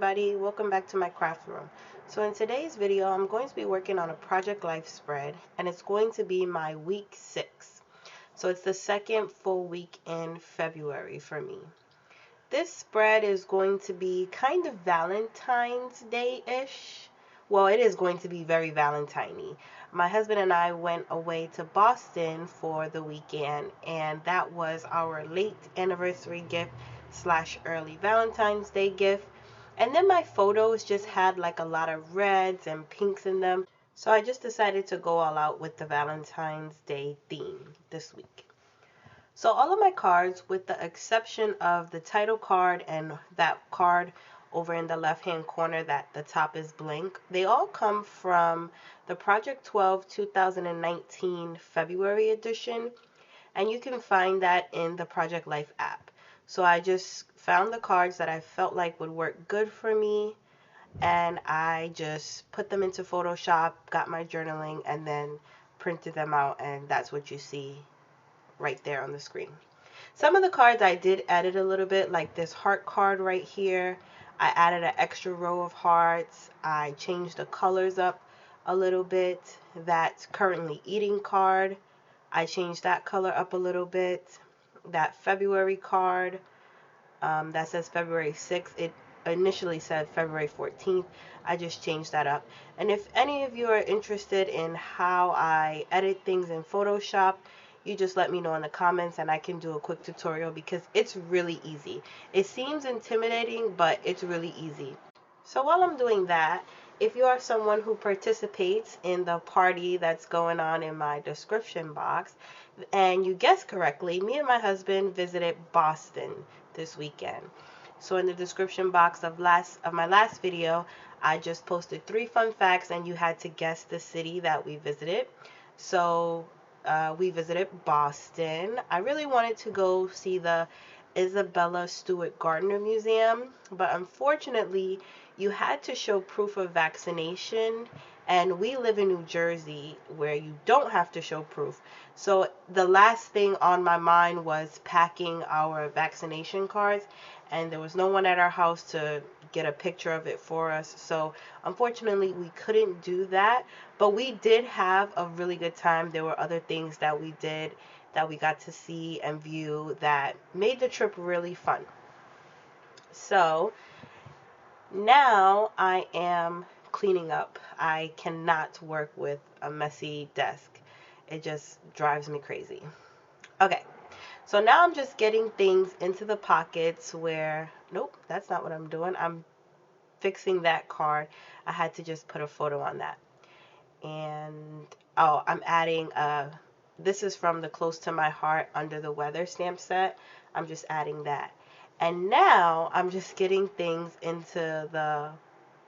everybody, welcome back to my craft room. So in today's video I'm going to be working on a project life spread, and it's going to be my week 6. So it's the second full week in February for me. This spread is going to be kind of Valentine's Day-ish. Well, it is going to be very Valentine-y. My husband and I went away to Boston for the weekend, and that was our late anniversary gift slash early Valentine's Day gift. And then my photos just had like a lot of reds and pinks in them. So I just decided to go all out with the Valentine's Day theme this week. So all of my cards, with the exception of the title card and that card over in the left hand corner that the top is blank, they all come from the Project 12 2019 February edition, and you can find that in the Project Life app. So I just found the cards that I felt like would work good for me, and I just put them into Photoshop, got my journaling, and then printed them out, and that's what you see right there on the screen. Some of the cards I did edit a little bit, like this heart card right here. I added an extra row of hearts. I changed the colors up a little bit. That currently eating card, I changed that color up a little bit. That February card, that says February 6th. It initially said February 14th. I just changed that up. And if any of you are interested in how I edit things in Photoshop, you just let me know in the comments and I can do a quick tutorial, because it's really easy. It seems intimidating, but it's really easy. So while I'm doing that, if you are someone who participates in the party that's going on in my description box, and you guessed correctly, me and my husband visited Boston this weekend. So in the description box of my last video, I just posted 3 fun facts and you had to guess the city that we visited. So we visited Boston. I really wanted to go see the Isabella Stewart Gardner Museum, but unfortunately you had to show proof of vaccination, and we live in New Jersey where you don't have to show proof. So the last thing on my mind was packing our vaccination cards, and there was no one at our house to get a picture of it for us. So unfortunately we couldn't do that, but we did have a really good time. There were other things that we did that we got to see and view that made the trip really fun. So now I am cleaning up. I cannot work with a messy desk. It just drives me crazy. Okay, so now I'm just getting things into the pockets where, nope, that's not what I'm doing. I'm fixing that card. I had to just put a photo on that. And, oh, I'm adding this is from the Close to My Heart Under the Weather stamp set. I'm just adding that. And now I'm just getting things into the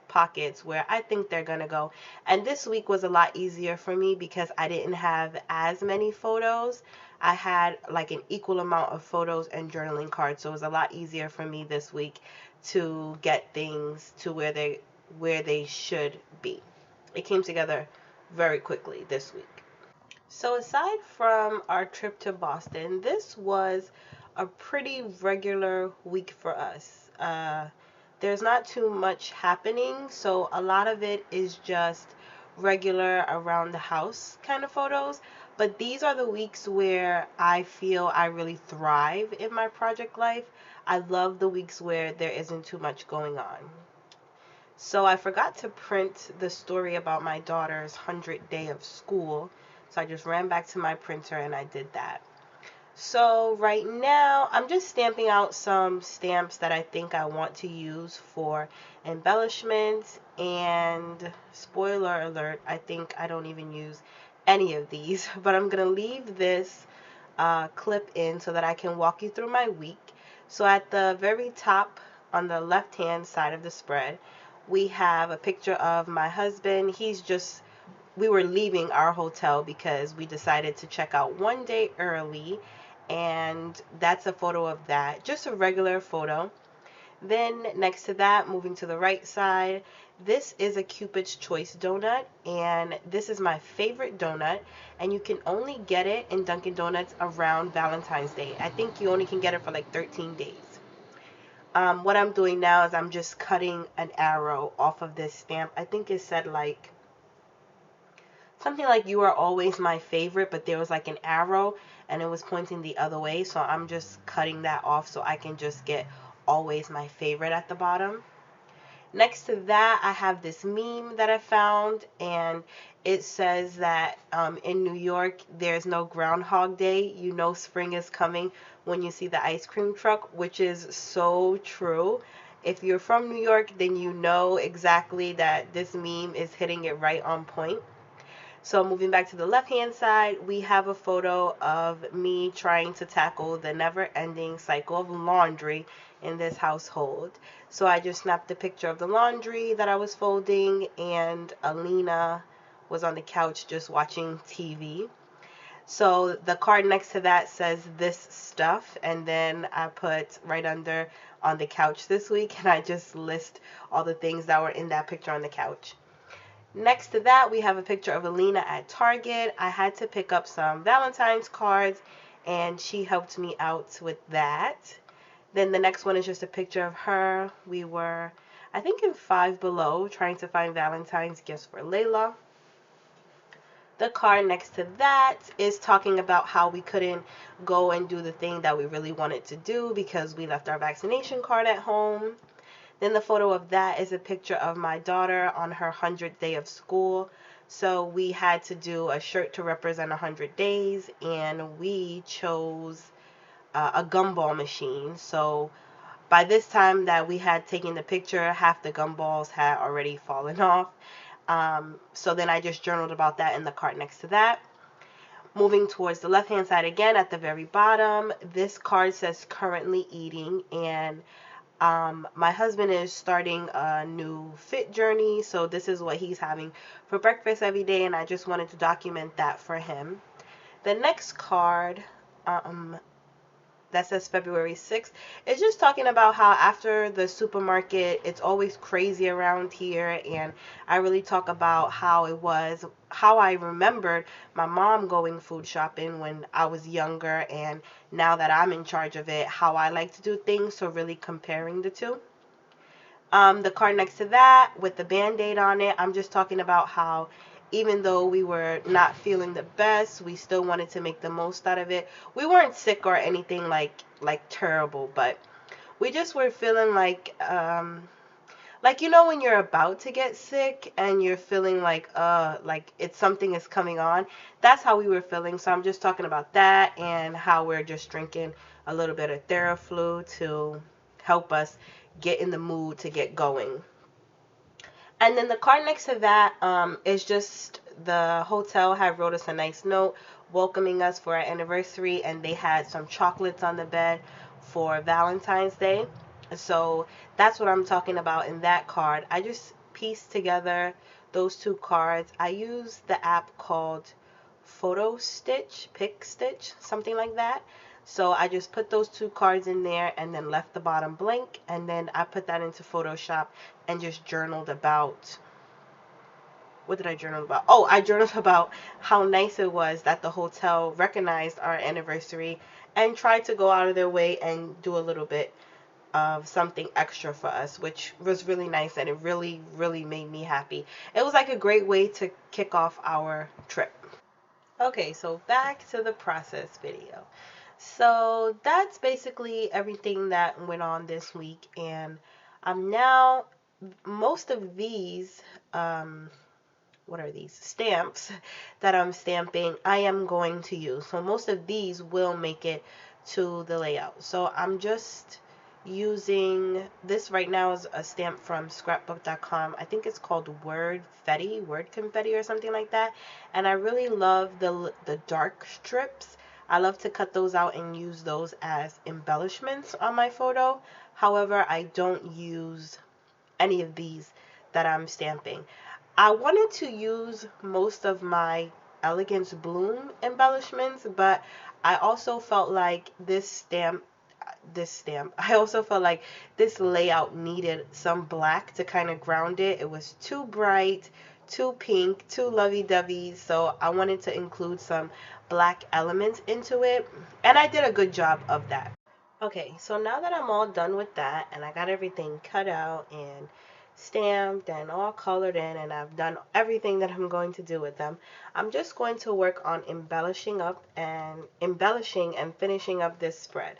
pockets where I think they're gonna go. And this week was a lot easier for me because I didn't have as many photos. I had like an equal amount of photos and journaling cards, so it was a lot easier for me this week to get things to where they should be. It came together very quickly this week. So aside from our trip to Boston, this was a pretty regular week for us. There's not too much happening, so a lot of it is just regular around the house kind of photos. But these are the weeks where I feel I really thrive in my project life. I love the weeks where there isn't too much going on. So I forgot to print the story about my daughter's 100th day of school. So I just ran back to my printer and I did that. So right now I'm just stamping out some stamps that I think I want to use for embellishments, and spoiler alert, I think I don't even use any of these, but I'm gonna leave this clip in so that I can walk you through my week. So at the very top on the left hand side of the spread, we have a picture of my husband. We were leaving our hotel because we decided to check out one day early, and that's a photo of that, just a regular photo. Then next to that, moving to the right side, this is a Cupid's Choice donut, and this is my favorite donut, and you can only get it in Dunkin' Donuts around Valentine's Day. I think you only can get it for like 13 days. What I'm doing now is I'm just cutting an arrow off of this stamp. I think it said like something like "you are always my favorite," but there was like an arrow and it was pointing the other way. So I'm just cutting that off so I can just get "always my favorite" at the bottom. Next to that, I have this meme that I found, and it says that in New York, there's no Groundhog Day. You know spring is coming when you see the ice cream truck, which is so true. If you're from New York, then you know exactly that this meme is hitting it right on point. So moving back to the left-hand side, we have a photo of me trying to tackle the never-ending cycle of laundry in this household. So I just snapped a picture of the laundry that I was folding, and Alina was on the couch just watching TV. So the card next to that says "this stuff," and then I put right under "on the couch this week," and I just list all the things that were in that picture on the couch. Next to that, we have a picture of Alina at Target. I had to pick up some Valentine's cards, and she helped me out with that. Then the next one is just a picture of her. We were, I think, in Five Below, trying to find Valentine's gifts for Layla. The card next to that is talking about how we couldn't go and do the thing that we really wanted to do because we left our vaccination card at home. Then the photo of that is a picture of my daughter on her 100th day of school. So we had to do a shirt to represent 100 days, and we chose a gumball machine. So by this time that we had taken the picture, half the gumballs had already fallen off. So then I just journaled about that in the card next to that. Moving towards the left hand side again at the very bottom, this card says "currently eating," and my husband is starting a new fit journey, so this is what he's having for breakfast every day, and I just wanted to document that for him. The next card, that says February 6th, is just talking about how after the supermarket, it's always crazy around here, and I really talk about how it was, how I remembered my mom going food shopping when I was younger, and now that I'm in charge of it, how I like to do things, so really comparing the two. The card next to that with the band-aid on it, I'm just talking about how even though we were not feeling the best, we still wanted to make the most out of it. We weren't sick or anything like terrible, but we just were feeling like you know when you're about to get sick and you're feeling like it's something is coming on. That's how we were feeling. So I'm just talking about that and how we're just drinking a little bit of Theraflu to help us get in the mood to get going. And then the card next to that is just the hotel had wrote us a nice note welcoming us for our anniversary, and they had some chocolates on the bed for Valentine's Day. So that's what I'm talking about in that card. I just pieced together those two cards. I use the app called Photo Stitch, Pick Stitch, something like that. So I just put those two cards in there and then left the bottom blank, and then I put that into Photoshop and just journaled about, what did I journal about? Oh, I journaled about how nice it was that the hotel recognized our anniversary and tried to go out of their way and do a little bit of something extra for us, which was really nice, and it really, really made me happy. It was like a great way to kick off our trip. Okay, so back to the process video. So that's basically everything that went on this week, and I'm now, most of these, what are these? Stamps that I'm stamping, I am going to use. So most of these will make it to the layout. So I'm just using this right now is a stamp from scrapbook.com. I think it's called word confetti or something like that. And I really love the dark strips. I love to cut those out and use those as embellishments on my photo. However, I don't use any of these that I'm stamping. I wanted to use most of my Elegance Bloom embellishments, but I also felt like I also felt like this layout needed some black to kind of ground it. It was too bright, too pink, too lovey-dovey, so I wanted to include some black elements into it, and I did a good job of that. Okay, so now that I'm all done with that and I got everything cut out and stamped and all colored in and I've done everything that I'm going to do with them, I'm just going to work on embellishing and finishing up this spread.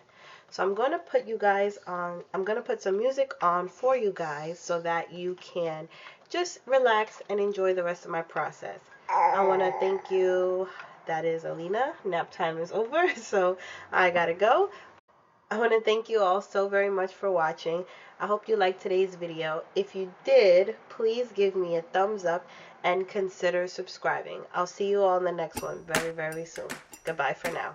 So I'm going to put you guys on, I'm going to put some music on for you guys so that you can just relax and enjoy the rest of my process. I want to thank you. That is Alina. Nap time is over, so I gotta go. I want to thank you all so very much for watching. I hope you liked today's video. If you did, please give me a thumbs up and consider subscribing. I'll see you all in the next one very, very soon. Goodbye for now.